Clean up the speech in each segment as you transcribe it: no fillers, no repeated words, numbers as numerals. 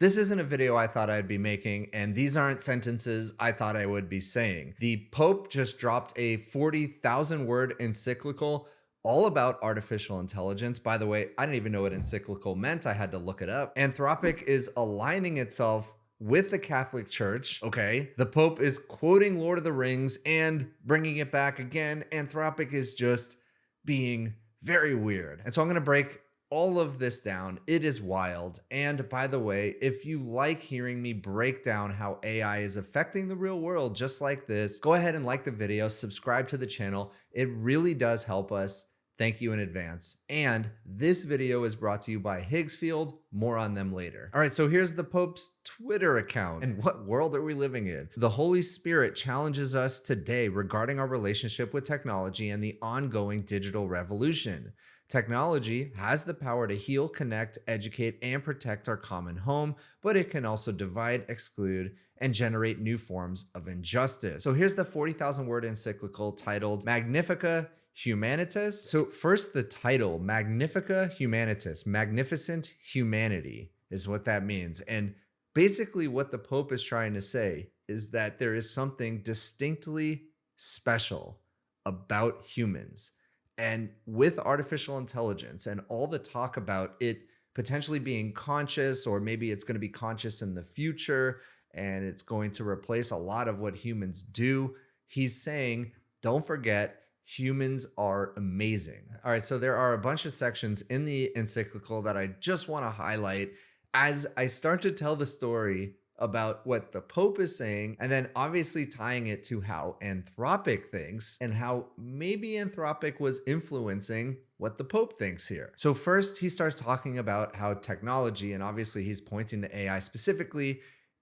This isn't a video I thought I'd be making, and these aren't sentences I thought I would be saying. The Pope just dropped a 40,000 word encyclical all about artificial intelligence. By the way, I didn't even know what encyclical meant. I had to look it up. Anthropic is aligning itself with the Catholic Church. Okay. The Pope is quoting Lord of the Rings and bringing it back again. Anthropic is just being very weird. And so I'm going to break all of this down. It is wild. And by the way, if you like hearing me break down how AI is affecting the real world just like this, go ahead and like the video, subscribe to the channel. It really does help us. Thank you in advance. And this video is brought to you by Higgsfield. More on them later. All right, so here's the Pope's Twitter account. And what world are we living in? The Holy Spirit challenges us today regarding our relationship with technology and the ongoing digital revolution. Technology has the power to heal, connect, educate, and protect our common home, but it can also divide, exclude, and generate new forms of injustice. So here's the 40,000 word encyclical titled Magnifica Humanitas. So first, the title, Magnifica Humanitas, magnificent humanity is what that means. And basically what the Pope is trying to say is that there is something distinctly special about humans. And with artificial intelligence and all the talk about it potentially being conscious, or maybe it's going to be conscious in the future and it's going to replace a lot of what humans do, he's saying, don't forget, humans are amazing. All right, so there are a bunch of sections in the encyclical that I just want to highlight as I start to tell the story about what the Pope is saying, and then obviously tying it to how Anthropic thinks and how maybe Anthropic was influencing what the Pope thinks here. So first, he starts talking about how technology, and obviously he's pointing to AI specifically,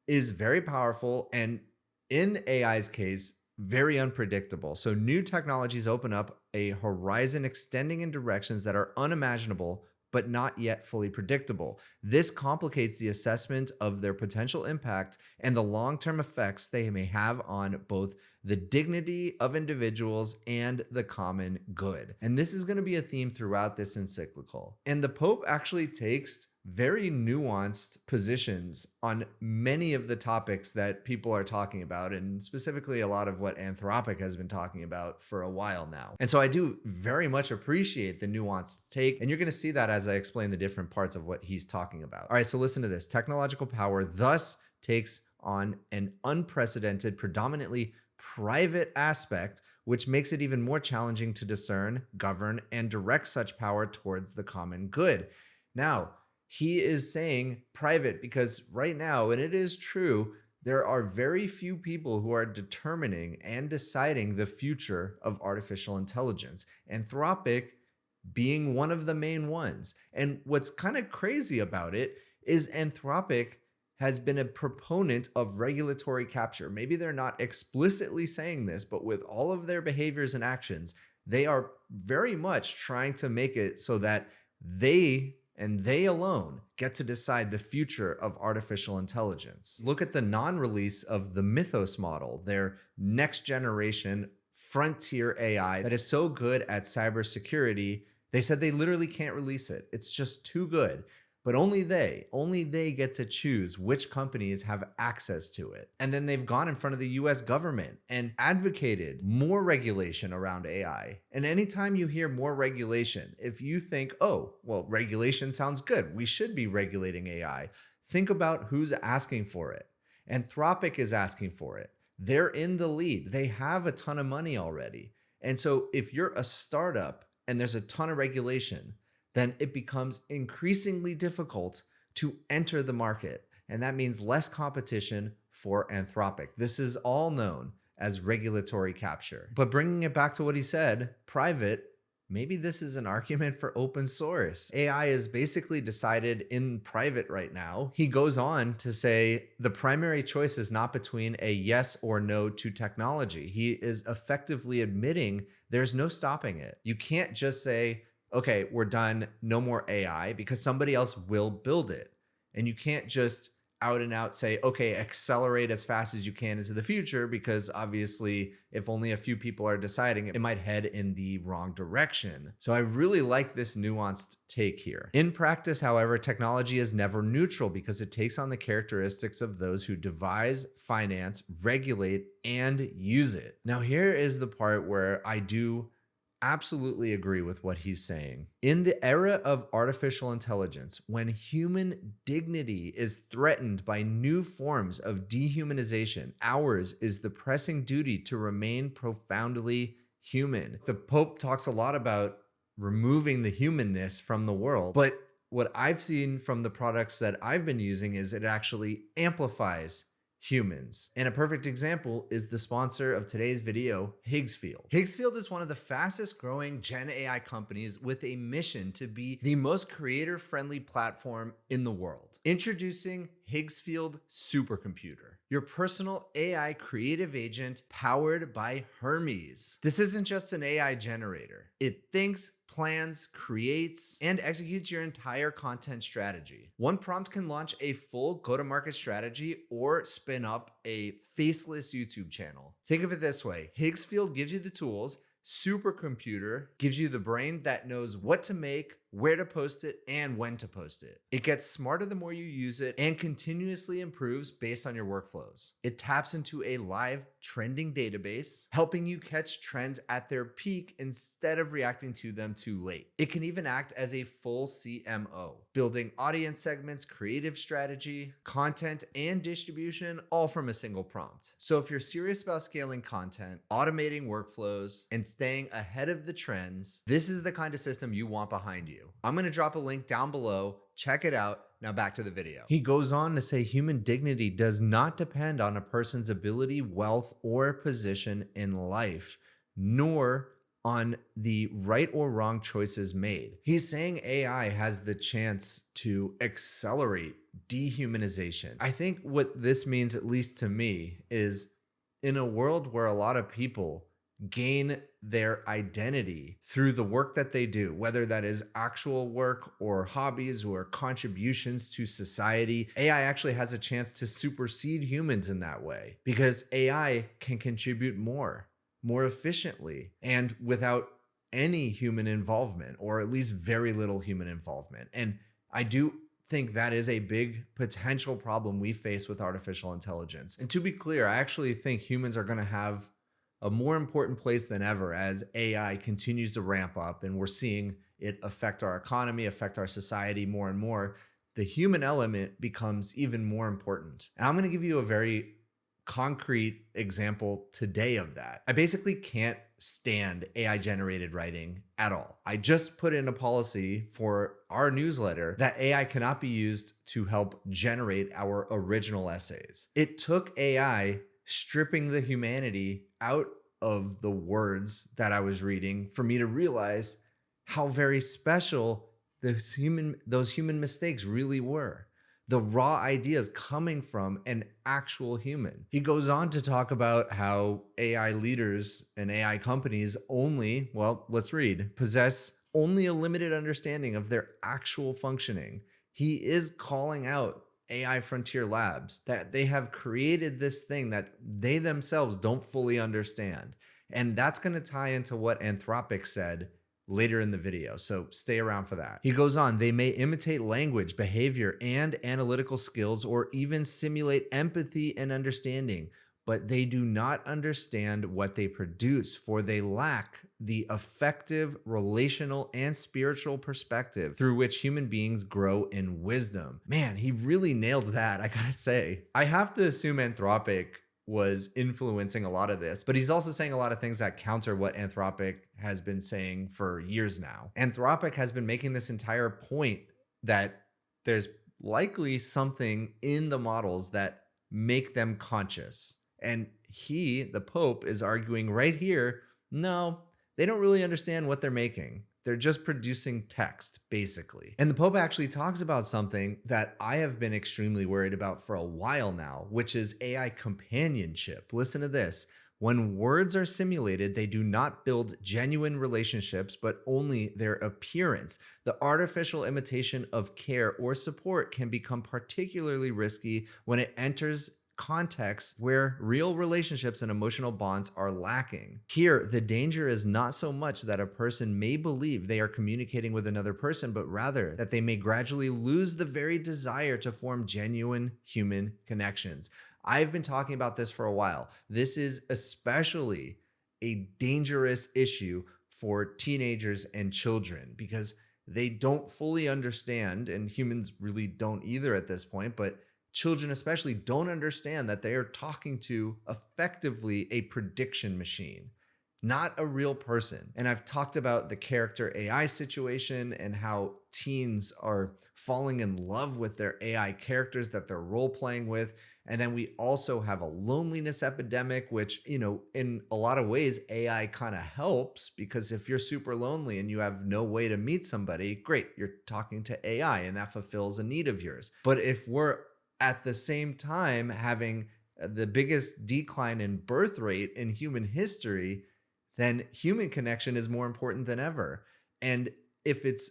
is very powerful, and in AI's case, very unpredictable. So new technologies open up a horizon extending in directions that are unimaginable but not yet fully predictable. This complicates the assessment of their potential impact and the long-term effects they may have on both the dignity of individuals and the common good. And this is going to be a theme throughout this encyclical. And the Pope actually takes very nuanced positions on many of the topics that people are talking about, and specifically a lot of what Anthropic has been talking about for a while now. And so I do very much appreciate the nuanced take, and you're going to see that as I explain the different parts of what he's talking about. All right, so listen to this. Technological power thus takes on an unprecedented, predominantly private aspect, which makes it even more challenging to discern, govern, and direct such power towards the common good. Now, he is saying private because right now, and it is true, there are very few people who are determining and deciding the future of artificial intelligence. Anthropic being one of the main ones. And what's kind of crazy about it is Anthropic has been a proponent of regulatory capture. Maybe they're not explicitly saying this, but with all of their behaviors and actions, they are very much trying to make it so that they and they alone get to decide the future of artificial intelligence. Look at the non-release of the Mythos model, their next generation frontier AI that is so good at cybersecurity. They said they literally can't release it. It's just too good. But only they get to choose which companies have access to it. And then they've gone in front of the US government and advocated more regulation around AI. And anytime you hear more regulation, if you think, oh, well, regulation sounds good, we should be regulating AI, think about who's asking for it. Anthropic is asking for it. They're in the lead. They have a ton of money already. And so if you're a startup and there's a ton of regulation, then it becomes increasingly difficult to enter the market. And that means less competition for Anthropic. This is all known as regulatory capture. But bringing it back to what he said, private, maybe this is an argument for open source. AI is basically decided in private right now. He goes on to say the primary choice is not between a yes or no to technology. He is effectively admitting there's no stopping it. You can't just say, okay, we're done, no more AI, because somebody else will build it. And you can't just out and out say, okay, accelerate as fast as you can into the future, because obviously, if only a few people are deciding, it might head in the wrong direction. So I really like this nuanced take here. In practice, however, technology is never neutral because it takes on the characteristics of those who devise, finance, regulate, and use it. Now, here is the part where I do absolutely agree with what he's saying. In the era of artificial intelligence, when human dignity is threatened by new forms of dehumanization, ours is the pressing duty to remain profoundly human. The Pope talks a lot about removing the humanness from the world, but what I've seen from the products that I've been using is it actually amplifies humans. And a perfect example is the sponsor of today's video, Higgsfield. Higgsfield is one of the fastest growing Gen AI companies with a mission to be the most creator-friendly platform in the world. Introducing Higgsfield Supercomputer, your personal AI creative agent powered by Hermes. This isn't just an AI generator. It thinks, plans, creates, and executes your entire content strategy. One prompt can launch a full go-to-market strategy or spin up a faceless YouTube channel. Think of it this way: Higgsfield gives you the tools, Supercomputer gives you the brain that knows what to make, where to post it, and when to post it. It gets smarter the more you use it and continuously improves based on your workflows. It taps into a live trending database, helping you catch trends at their peak instead of reacting to them too late. It can even act as a full CMO, building audience segments, creative strategy, content, and distribution, all from a single prompt. So if you're serious about scaling content, automating workflows, and staying ahead of the trends, this is the kind of system you want behind you. I'm going to drop a link down below. Check it out. Now back to the video. He goes on to say human dignity does not depend on a person's ability, wealth, or position in life, nor on the right or wrong choices made. He's saying AI has the chance to accelerate dehumanization. I think what this means, at least to me, is in a world where a lot of people gain their identity through the work that they do, whether that is actual work or hobbies or contributions to society. AI actually has a chance to supersede humans in that way because AI can contribute more efficiently and without any human involvement, or at least very little human involvement. And I do think that is a big potential problem we face with artificial intelligence. And to be clear, I actually think humans are going to have a more important place than ever as AI continues to ramp up and we're seeing it affect our economy, affect our society more and more. The human element becomes even more important. And I'm going to give you a very concrete example today of that. I basically can't stand AI generated writing at all. I just put in a policy for our newsletter that AI cannot be used to help generate our original essays. It took AI stripping the humanity out of the words that I was reading for me to realize how very special those human mistakes really were. The raw ideas coming from an actual human. He goes on to talk about how AI leaders and AI companies only, well, let's read, possess only a limited understanding of their actual functioning. He is calling out AI Frontier Labs, that they have created this thing that they themselves don't fully understand. And that's going to tie into what Anthropic said later in the video, so stay around for that. He goes on, they may imitate language, behavior, and analytical skills, or even simulate empathy and understanding, but they do not understand what they produce, for they lack the effective relational and spiritual perspective through which human beings grow in wisdom. Man, he really nailed that, I gotta say. I have to assume Anthropic was influencing a lot of this, but he's also saying a lot of things that counter what Anthropic has been saying for years now. Anthropic has been making this entire point that there's likely something in the models that make them conscious. And he, the Pope, is arguing right here, no, they don't really understand what they're making. They're just producing text, basically. And the Pope actually talks about something that I have been extremely worried about for a while now, which is AI companionship. Listen to this. When words are simulated, they do not build genuine relationships, but only their appearance. The artificial imitation of care or support can become particularly risky when it enters contexts where real relationships and emotional bonds are lacking. Here, the danger is not so much that a person may believe they are communicating with another person, but rather that they may gradually lose the very desire to form genuine human connections. I've been talking about this for a while. This is especially a dangerous issue for teenagers and children because they don't fully understand, and humans really don't either at this point, but children especially don't understand that they are talking to effectively a prediction machine, not a real person. And I've talked about the character AI situation and how teens are falling in love with their AI characters that they're role playing with. And then we also have a loneliness epidemic, which, in a lot of ways, AI kind of helps because if you're super lonely and you have no way to meet somebody, great, you're talking to AI and that fulfills a need of yours. But if we're at the same time having the biggest decline in birth rate in human history, then human connection is more important than ever. And if it's,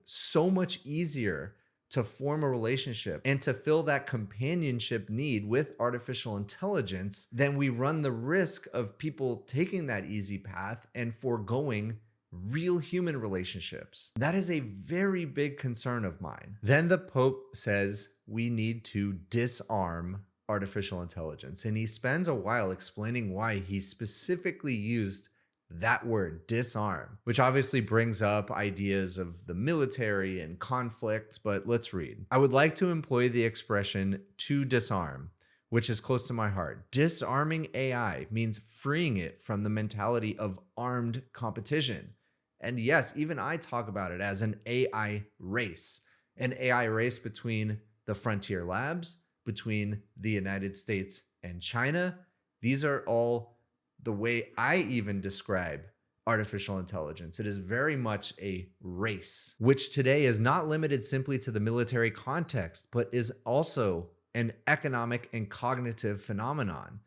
so much easier to form a relationship and to fill that companionship need with artificial intelligence, then we run the risk of people taking that easy path and foregoing real human relationships. That is a very big concern of mine. Then the Pope says we need to disarm artificial intelligence. And he spends a while explaining why he specifically used that word, disarm, which obviously brings up ideas of the military and conflict, but let's read. I would like to employ the expression to disarm, which is close to my heart. Disarming AI means freeing it from the mentality of armed competition. And yes, even I talk about it as an AI race between the frontier labs, between the United States and China. These are all the way I even describe artificial intelligence. It is very much a race, which today is not limited simply to the military context, but is also an economic and cognitive phenomenon.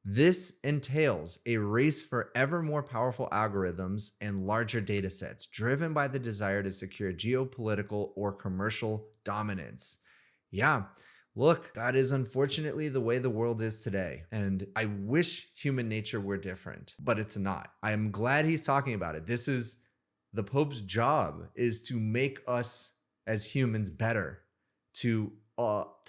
This entails a race for ever more powerful algorithms and larger data sets, driven by the desire to secure geopolitical or commercial dominance. Yeah, look, that is unfortunately the way the world is today. And I wish human nature were different, but it's not. I am glad he's talking about it. This is the Pope's job, is to make us as humans better, to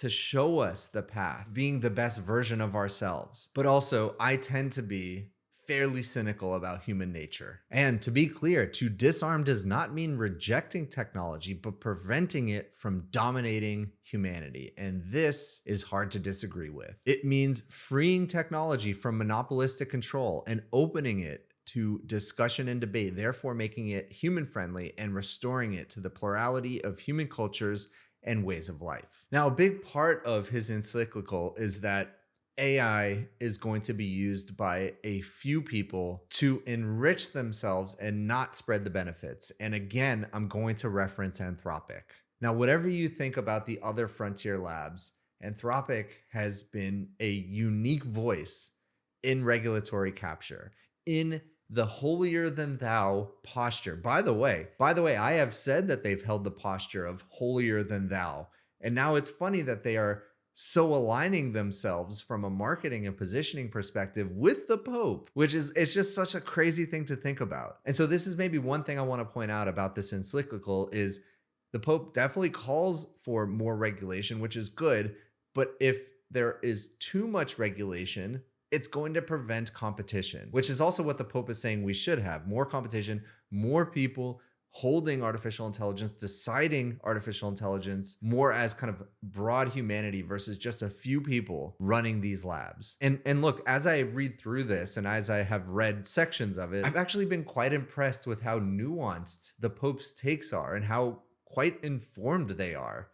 show us the path, being the best version of ourselves. But also, I tend to be fairly cynical about human nature. And to be clear, to disarm does not mean rejecting technology, but preventing it from dominating humanity. And this is hard to disagree with. It means freeing technology from monopolistic control and opening it to discussion and debate, therefore making it human-friendly and restoring it to the plurality of human cultures and ways of life. Now, a big part of his encyclical is that AI is going to be used by a few people to enrich themselves and not spread the benefits. And again, I'm going to reference Anthropic. Now, whatever you think about the other frontier labs, Anthropic has been a unique voice in regulatory capture, in the holier than thou posture. By the way, I have said that they've held the posture of holier than thou. And now it's funny that they are so aligning themselves from a marketing and positioning perspective with the Pope, it's just such a crazy thing to think about. And so this is maybe one thing I want to point out about this encyclical is the Pope definitely calls for more regulation, which is good. But if there is too much regulation, it's going to prevent competition, which is also what the Pope is saying we should have. More competition, more people holding artificial intelligence, deciding artificial intelligence more as kind of broad humanity versus just a few people running these labs. And look, as I read through this and as I have read sections of it, I've actually been quite impressed with how nuanced the Pope's takes are and how quite informed they are.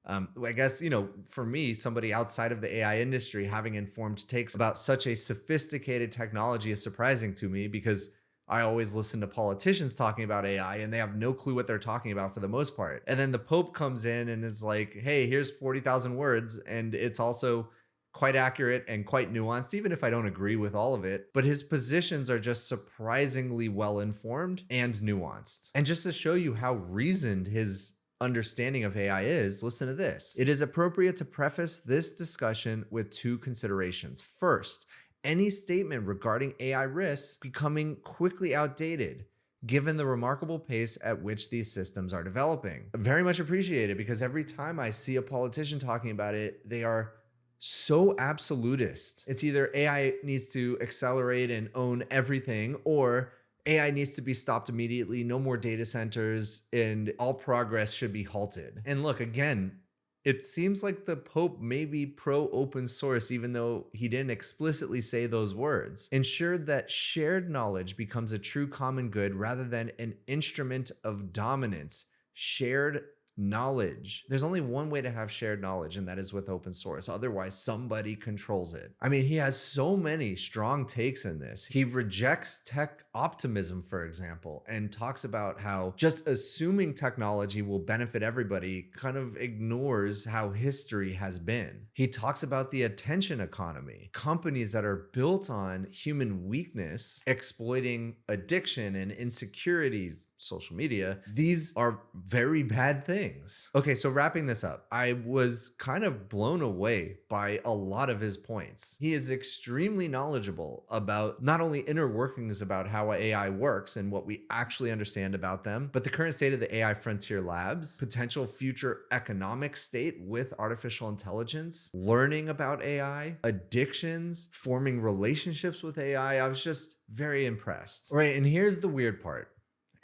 I guess, for me, somebody outside of the AI industry, having informed takes about such a sophisticated technology is surprising to me because I always listen to politicians talking about AI and they have no clue what they're talking about for the most part. And then the Pope comes in and is like, hey, here's 40,000 words. And it's also quite accurate and quite nuanced, even if I don't agree with all of it. But his positions are just surprisingly well informed and nuanced. And just to show you how reasoned his understanding of AI is, listen to this. It is appropriate to preface this discussion with two considerations. First, any statement regarding AI risks becoming quickly outdated given the remarkable pace at which these systems are developing. Very much appreciated, because every time I see a politician talking about it, they are so absolutist. It's either AI needs to accelerate and own everything, or AI needs to be stopped immediately, no more data centers, and all progress should be halted. And look, again, it seems like the Pope may be pro open source, even though he didn't explicitly say those words. Ensured that shared knowledge becomes a true common good rather than an instrument of dominance. Shared knowledge. There's only one way to have shared knowledge, and that is with open source. Otherwise, somebody controls it. I mean, he has so many strong takes in this. He rejects tech optimism, for example, and talks about how just assuming technology will benefit everybody kind of ignores how history has been. He talks about the attention economy, companies that are built on human weakness, exploiting addiction and insecurities, social media. These are very bad things. Okay, so wrapping this up, I was kind of blown away by a lot of his points. He is extremely knowledgeable about not only inner workings about how AI works and what we actually understand about them, but the current state of the AI frontier labs, potential future economic state with artificial intelligence, learning about AI, addictions, forming relationships with AI. I was just very impressed. Right, and here's the weird part.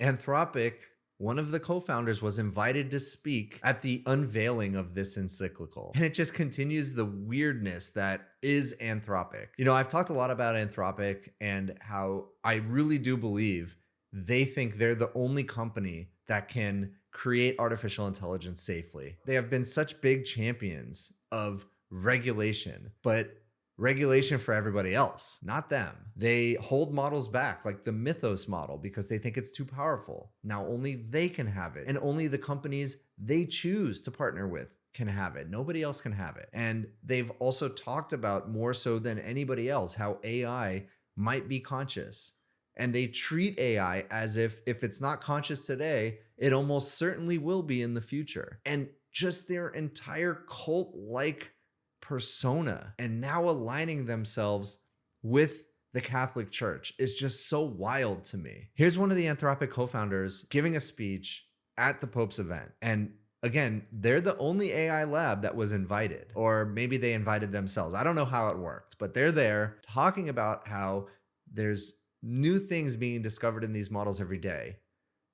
Anthropic, one of the co-founders, was invited to speak at the unveiling of this encyclical. And it just continues the weirdness that is Anthropic. You know, I've talked a lot about Anthropic and how I really do believe they think they're the only company that can create artificial intelligence safely. They have been such big champions of regulation, but regulation for everybody else, not them. They hold models back, like the Mythos model, because they think it's too powerful. Now only they can have it, and only the companies they choose to partner with can have it. Nobody else can have it. And they've also talked about, more so than anybody else, how AI might be conscious. And they treat AI as if it's not conscious today, it almost certainly will be in the future. And just their entire cult-like persona and now aligning themselves with the Catholic Church is just so wild to me. Here's one of the Anthropic co-founders giving a speech at the Pope's event. And again, they're the only AI lab that was invited, or maybe they invited themselves. I don't know how it worked, but they're there talking about how there's new things being discovered in these models every day.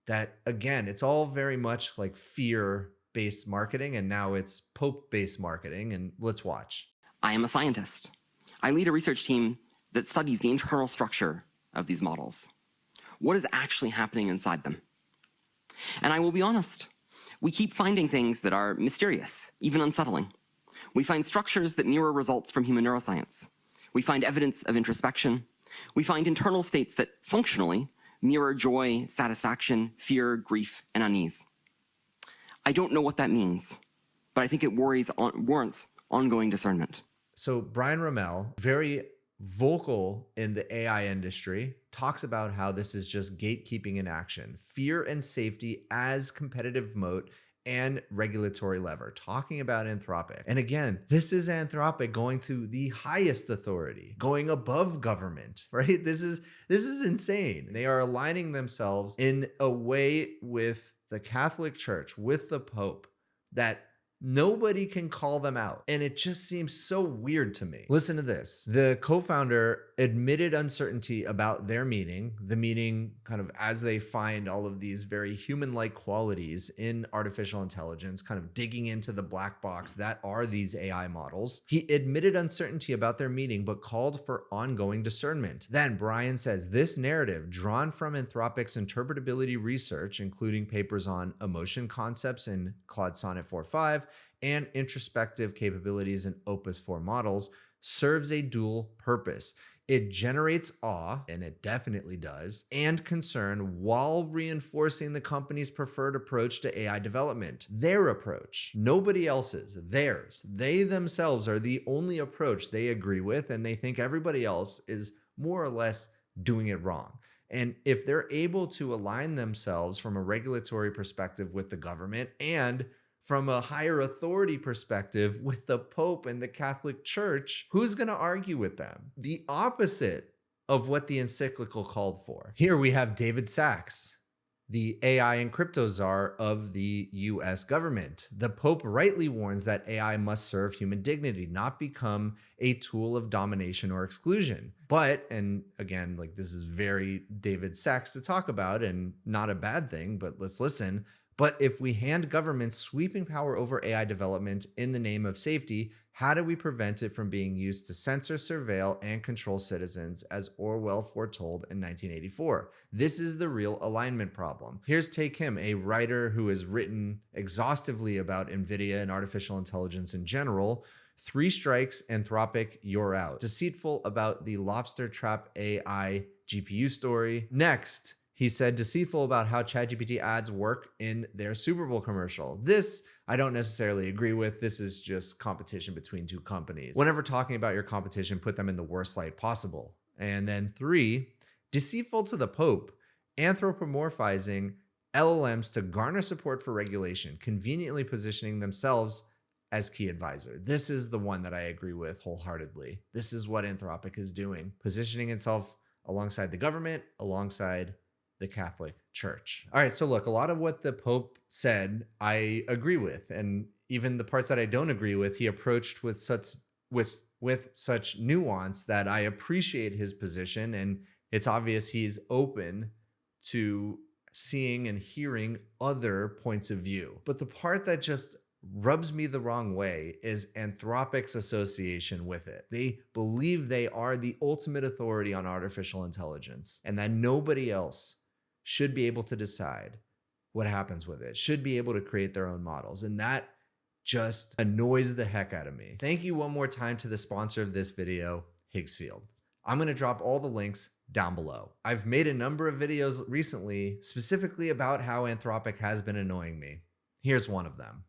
That, again, it's all very much like fear-based marketing, and now it's Pope-based marketing, and let's watch. I am a scientist. I lead a research team that studies the internal structure of these models. What is actually happening inside them? And I will be honest, we keep finding things that are mysterious, even unsettling. We find structures that mirror results from human neuroscience. We find evidence of introspection. We find internal states that functionally mirror joy, satisfaction, fear, grief, and unease. I don't know what that means, but I think it warrants ongoing discernment. So Brian Roemmel, very vocal in the AI industry, talks about how this is just gatekeeping in action, fear and safety as competitive moat and regulatory lever, talking about Anthropic. And again, this is Anthropic going to the highest authority, going above government, right? This is insane. They are aligning themselves in a way with the Catholic Church, with the Pope, that nobody can call them out. And it just seems so weird to me. Listen to this. The co-founder admitted uncertainty about their meeting, the meeting kind of as they find all of these very human-like qualities in artificial intelligence, kind of digging into the black box that are these AI models. He admitted uncertainty about their meeting, but called for ongoing discernment. Then Brian says, this narrative, drawn from Anthropic's interpretability research, including papers on emotion concepts in Claude Sonnet 4.5, and introspective capabilities in Opus 4 models, serves a dual purpose. It generates awe, and it definitely does, and concern while reinforcing the company's preferred approach to AI development. Their approach, nobody else's, theirs. They themselves are the only approach they agree with, and they think everybody else is more or less doing it wrong. And if they're able to align themselves from a regulatory perspective with the government and from a higher authority perspective with the Pope and the Catholic Church, who's going to argue with them? The opposite of what the encyclical called for. Here we have David Sachs, the AI and crypto czar of the US government. The Pope rightly warns that AI must serve human dignity, not become a tool of domination or exclusion. But, and again, like this is very David Sachs to talk about and not a bad thing, but let's listen. But if we hand governments sweeping power over AI development in the name of safety, how do we prevent it from being used to censor, surveil, and control citizens, as Orwell foretold in 1984? This is the real alignment problem. Here's Tae Kim, a writer who has written exhaustively about NVIDIA and artificial intelligence in general. 3 strikes, Anthropic, you're out. Deceitful about the Lobster Trap AI GPU story. Next, he said deceitful about how ChatGPT ads work in their Super Bowl commercial. This I don't necessarily agree with. This is just competition between 2 companies. Whenever talking about your competition, put them in the worst light possible. And then 3, deceitful to the Pope, anthropomorphizing LLMs to garner support for regulation, conveniently positioning themselves as key advisor. This is the one that I agree with wholeheartedly. This is what Anthropic is doing, positioning itself alongside the government, alongside the Catholic Church. All right, so look, a lot of what the Pope said, I agree with. And even the parts that I don't agree with, he approached with such nuance that I appreciate his position. And it's obvious he's open to seeing and hearing other points of view. But the part that just rubs me the wrong way is Anthropic's association with it. They believe they are the ultimate authority on artificial intelligence and that nobody else should be able to decide what happens with it, should be able to create their own models. And that just annoys the heck out of me. Thank you one more time to the sponsor of this video, Higgsfield. I'm going to drop all the links down below. I've made a number of videos recently specifically about how Anthropic has been annoying me. Here's one of them.